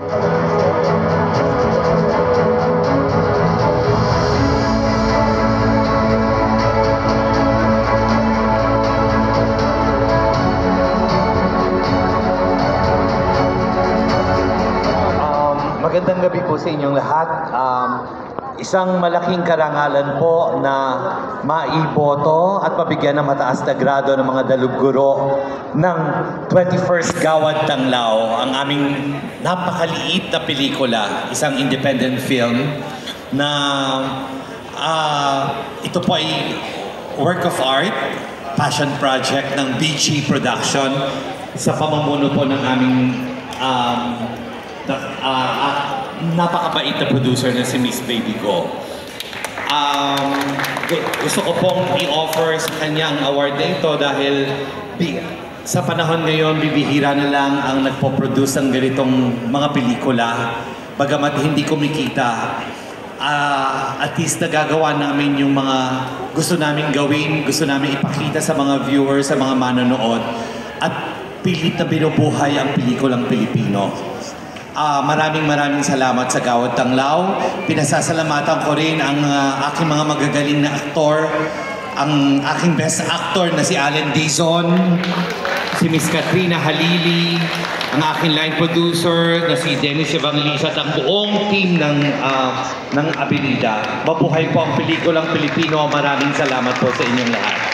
Magandang gabi po sa inyong lahat. Isang malaking karangalan po na maiboto at mabigyan ng mataas na grado ng mga daluguro ng 21st Gawad Tanglaw, ang aming napakaliit na pelikula, isang independent film na ito po ay work of art, passion project ng BG Production sa pamumuno po ng aming napakabait na producer na si Miss Baby Go. Gusto ko pong i-offer sa kanya ang award na ito dahil sa panahon ngayon, bibihira na lang ang nagpo-produce ng ganitong mga pelikula. Bagamat hindi kumikita, at least nagagawa namin yung mga gusto namin gawin, gusto namin ipakita sa mga viewers, sa mga manonood, at pilit na binubuhay ang pelikulang Pilipino. Maraming salamat sa Gawad Tanglaw. Pinasasalamatan ko rin ang aking mga magagaling na aktor, ang aking best actor na si Allen Dizon, si Miss Katrina Halili, ang aking line producer na si Dennis Evangelista at ang buong team ng Abilida. Mabuhay po ang pelikulang Pilipino. Maraming salamat po sa inyong lahat.